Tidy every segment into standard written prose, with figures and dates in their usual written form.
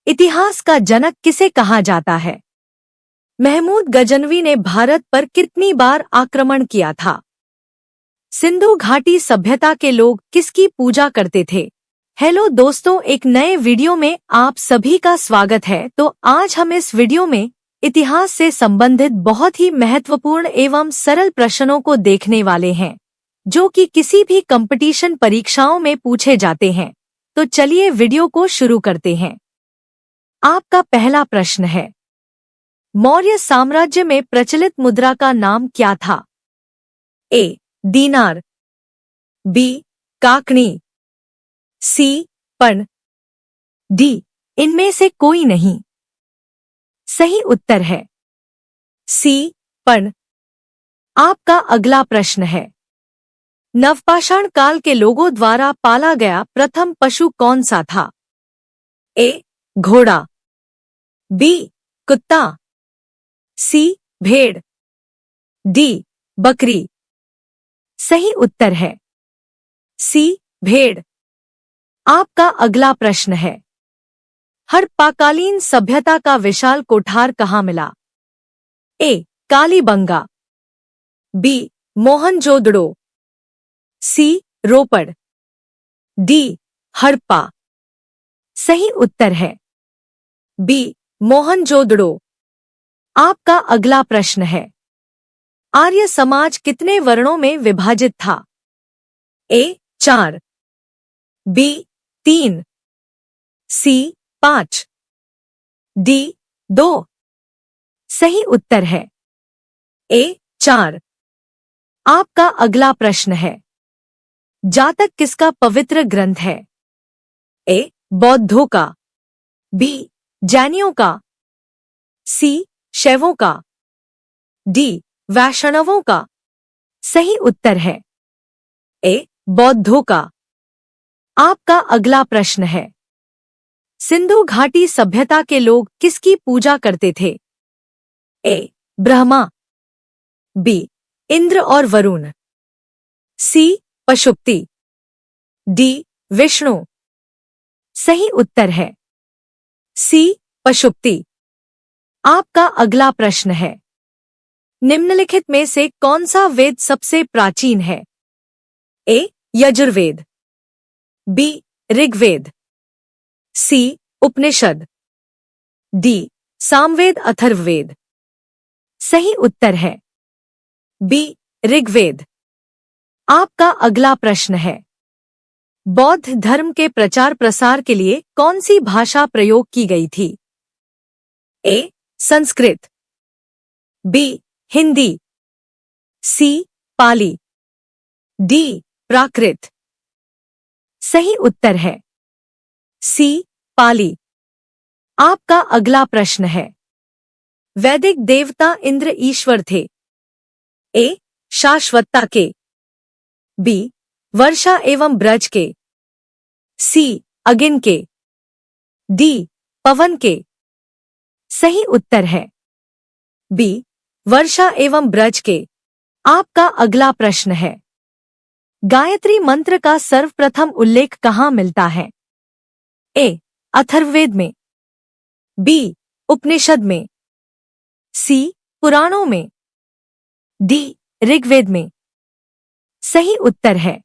इतिहास का जनक किसे कहा जाता है? महमूद गजनवी ने भारत पर कितनी बार आक्रमण किया था? सिंधु घाटी सभ्यता के लोग किसकी पूजा करते थे? हेलो दोस्तों, एक नए वीडियो में आप सभी का स्वागत है। तो आज हम इस वीडियो में इतिहास से संबंधित बहुत ही महत्वपूर्ण एवं सरल प्रश्नों को देखने वाले हैं, जो कि किसी भी कंपटीशन परीक्षाओं में पूछे जाते हैं। तो चलिए वीडियो को शुरू करते हैं। आपका पहला प्रश्न है, मौर्य साम्राज्य में प्रचलित मुद्रा का नाम क्या था? ए. दीनार, बी. काकणी, सी. पण, डी. इनमें से कोई नहीं। सही उत्तर है सी. पण। आपका अगला प्रश्न है, नवपाषाण काल के लोगों द्वारा पाला गया प्रथम पशु कौन सा था? ए. घोड़ा, बी. कुत्ता, सी. भेड़, डी. बकरी। सही उत्तर है सी. भेड़। आपका अगला प्रश्न है, हड़प्पाकालीन सभ्यता का विशाल कोठार कहाँ मिला? ए. कालीबंगा, बी. मोहनजोदड़ो, सी. रोपड़, डी. हड़प्पा। सही उत्तर है बी. मोहनजोदड़ो। आपका अगला प्रश्न है, आर्य समाज कितने वर्णों में विभाजित था? ए. 4, बी. 3, सी. 5, डी. 2। सही उत्तर है ए. 4। आपका अगला प्रश्न है, जातक किसका पवित्र ग्रंथ है? ए. बौद्धों का, बी. जैनियों का, सी. शैवों का, डी. वैष्णवों का। सही उत्तर है ए. बौद्धों का। आपका अगला प्रश्न है, सिंधु घाटी सभ्यता के लोग किसकी पूजा करते थे? ए. ब्रह्मा, बी. इंद्र और वरुण, सी. पशुपति, डी. विष्णु। सही उत्तर है सी. पशुपति। आपका अगला प्रश्न है, निम्नलिखित में से कौन सा वेद सबसे प्राचीन है? ए. यजुर्वेद, बी. ऋग्वेद, सी. उपनिषद, डी. सामवेद अथर्ववेद। सही उत्तर है बी. ऋग्वेद। आपका अगला प्रश्न है, बौद्ध धर्म के प्रचार प्रसार के लिए कौन सी भाषा प्रयोग की गई थी? ए. संस्कृत, बी. हिंदी, सी. पाली, डी. प्राकृत। सही उत्तर है सी. पाली। आपका अगला प्रश्न है, वैदिक देवता इंद्र ईश्वर थे? ए. शाश्वतता के, बी. वर्षा एवं ब्रज के, सी. अगिन के, डी. पवन के। सही उत्तर है बी. वर्षा एवं ब्रज के। आपका अगला प्रश्न है, गायत्री मंत्र का सर्वप्रथम उल्लेख कहाँ मिलता है? ए. अथर्ववेद में, बी. उपनिषद में, सी. पुराणों में, डी. ऋग्वेद में। सही उत्तर है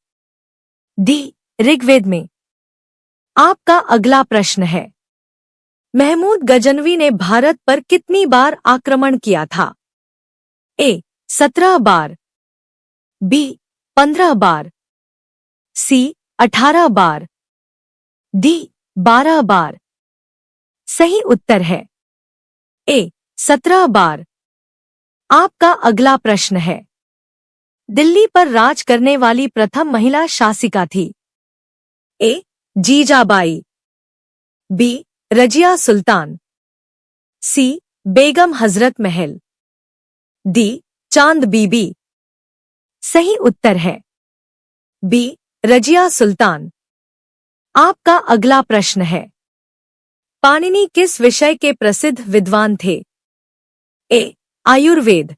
डी. ऋग्वेद में। आपका अगला प्रश्न है, महमूद गजनवी ने भारत पर कितनी बार आक्रमण किया था? ए. 17 बार, बी. 15 बार, सी. 18 बार, डी. 12 बार। सही उत्तर है ए. 17 बार। आपका अगला प्रश्न है, दिल्ली पर राज करने वाली प्रथम महिला शासिका थी? ए. जीजाबाई, बी. रजिया सुल्तान, सी. बेगम हजरत महल, डी. चांद बीबी। सही उत्तर है बी. रजिया सुल्तान। आपका अगला प्रश्न है, पाणिनि किस विषय के प्रसिद्ध विद्वान थे? ए. आयुर्वेद,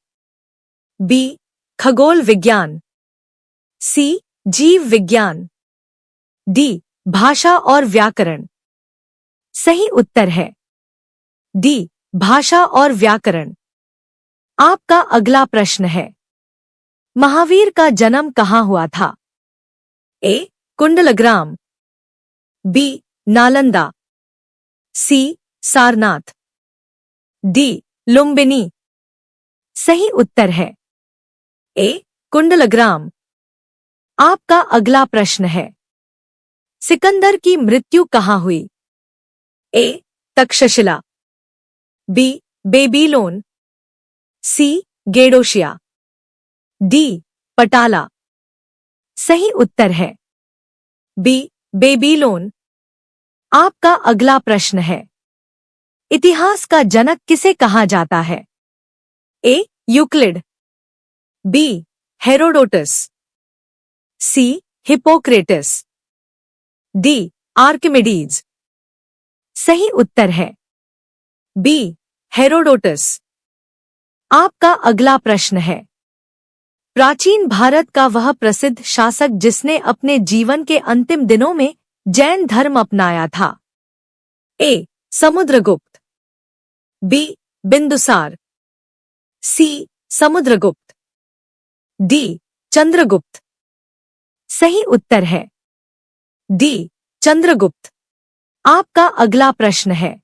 बी. खगोल विज्ञान, सी. जीव विज्ञान, डी. भाषा और व्याकरण। सही उत्तर है डी भाषा और व्याकरण। आपका अगला प्रश्न है, महावीर का जन्म कहाँ हुआ था? ए कुंडलग्राम, बी नालंदा, सी सारनाथ, डी लुम्बिनी। सही उत्तर है ए कुंडलग्राम। आपका अगला प्रश्न है, सिकंदर की मृत्यु कहाँ हुई? ए तक्षशिला, बी बेबीलोन, सी गेडोशिया, डी पटाला। सही उत्तर है बी बेबीलोन। आपका अगला प्रश्न है, इतिहास का जनक किसे कहा जाता है? ए यूक्लिड, बी हेरोडोटस, सी हिपोक्रेटस, डी आर्किमिडीज। सही उत्तर है बी हेरोडोटस। आपका अगला प्रश्न है, प्राचीन भारत का वह प्रसिद्ध शासक जिसने अपने जीवन के अंतिम दिनों में जैन धर्म अपनाया था? ए समुद्रगुप्त, बी बिंदुसार, सी समुद्रगुप्त, डी चंद्रगुप्त। सही उत्तर है डी चंद्रगुप्त। आपका अगला प्रश्न है,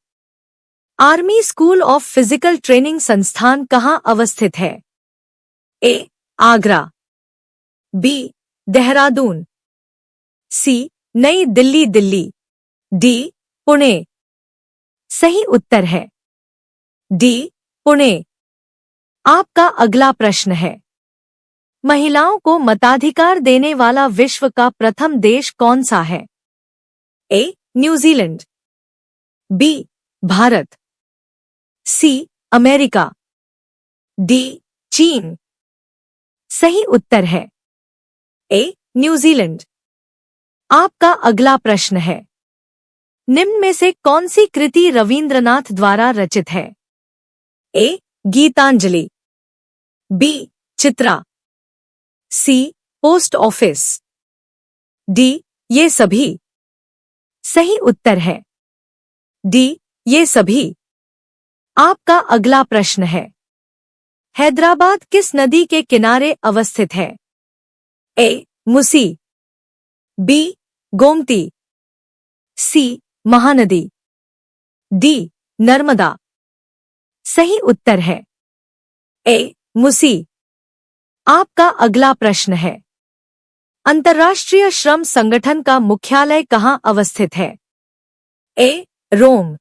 army school of physical training संस्थान कहाँ अवस्थित है? ए आगरा, बी देहरादून, सी नई दिल्ली दिल्ली, डी पुणे। सही उत्तर है डी पुणे। आपका अगला प्रश्न है, महिलाओं को मताधिकार देने वाला विश्व का प्रथम देश कौन सा है? A New Zealand, B Bharat, C America, D चीन। सही उत्तर है ए न्यूजीलैंड। आपका अगला प्रश्न है, निम्न में से कौन सी कृति रवींद्रनाथ द्वारा रचित है? ए गीतांजलि, बी चित्रा, सी पोस्ट ऑफिस, डी ये सभी। सही उत्तर है डी ये सभी। आपका अगला प्रश्न है, हैदराबाद किस नदी के किनारे अवस्थित है? ए मुसी, बी गोमती, सी महानदी, डी नर्मदा। सही उत्तर है ए मुसी। आपका अगला प्रश्न है, अंतर्राष्ट्रीय श्रम संगठन का मुख्यालय कहाँ अवस्थित है? A Rome,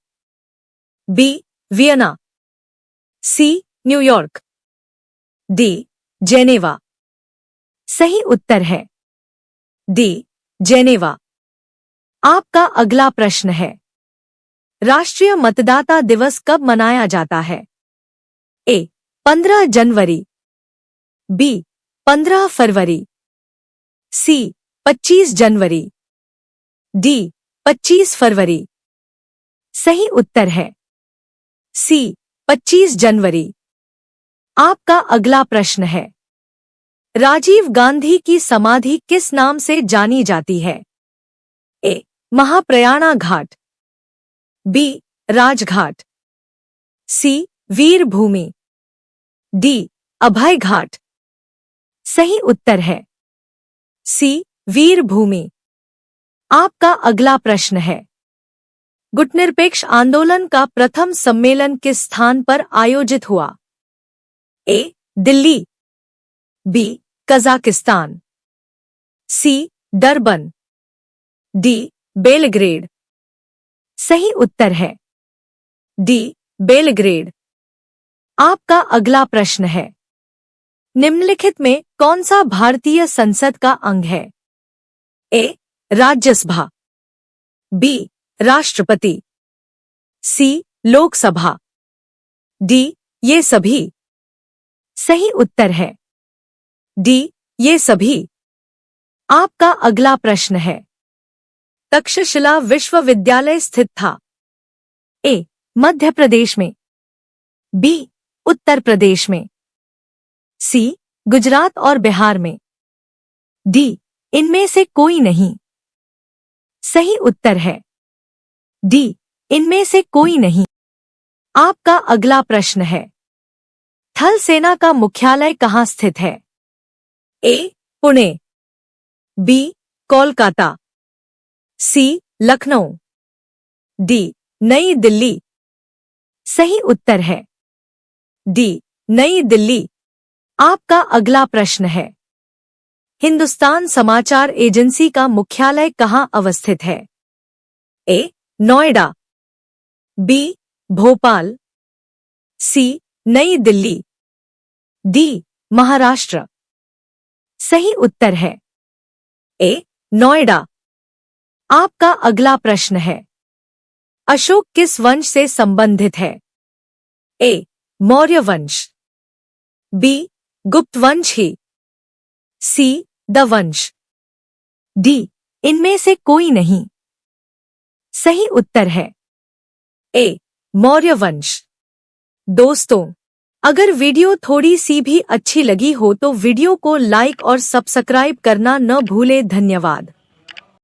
B Vienna, C New York, D Geneva. सही उत्तर है डी जेनेवा। आपका अगला प्रश्न है, राष्ट्रीय मतदाता दिवस कब मनाया जाता है? ए 15 जनवरी, बी 15 फरवरी, सी 25 जनवरी, डी 25 फरवरी। सही उत्तर है सी 25 जनवरी। आपका अगला प्रश्न है, राजीव गांधी की समाधि किस नाम से जानी जाती है? ए महाप्रयाणा घाट, बी राजघाट, सी वीर भूमि, डी अभय घाट। सही उत्तर है सी वीर भूमि। आपका अगला प्रश्न है, गुटनिरपेक्ष आंदोलन का प्रथम सम्मेलन किस स्थान पर आयोजित हुआ? ए दिल्ली, बी कजाकिस्तान, सी डरबन, डी बेलग्रेड। सही उत्तर है डी बेलग्रेड। आपका अगला प्रश्न है, निम्नलिखित में कौन सा भारतीय संसद का अंग है? ए राज्यसभा, बी राष्ट्रपति, सी लोकसभा, डी ये सभी। सही उत्तर है डी ये सभी। आपका अगला प्रश्न है, तक्षशिला विश्वविद्यालय स्थित था? ए मध्य प्रदेश में, बी उत्तर प्रदेश में, सी गुजरात और बिहार में, डी इनमें से कोई नहीं। सही उत्तर है डी इनमें से कोई नहीं। आपका अगला प्रश्न है, थल सेना का मुख्यालय कहाँ स्थित है? ए. पुणे, बी. कोलकाता, सी. लखनऊ, डी. नई दिल्ली। सही उत्तर है डी. नई दिल्ली। आपका अगला प्रश्न है, हिंदुस्तान समाचार एजेंसी का मुख्यालय कहाँ अवस्थित है? ए. नोएडा, बी. भोपाल, सी. नई दिल्ली, डी. महाराष्ट्र। सही उत्तर है ए. नोएडा। आपका अगला प्रश्न है, अशोक किस वंश से संबंधित है? ए. मौर्य वंश, बी. गुप्त वंश ही, सी. द वंश, डी. इनमें से कोई नहीं। सही उत्तर है ए. मौर्य वंश। दोस्तों, अगर वीडियो थोड़ी सी भी अच्छी लगी हो तो वीडियो को लाइक और सब्सक्राइब करना न भूलें। धन्यवाद।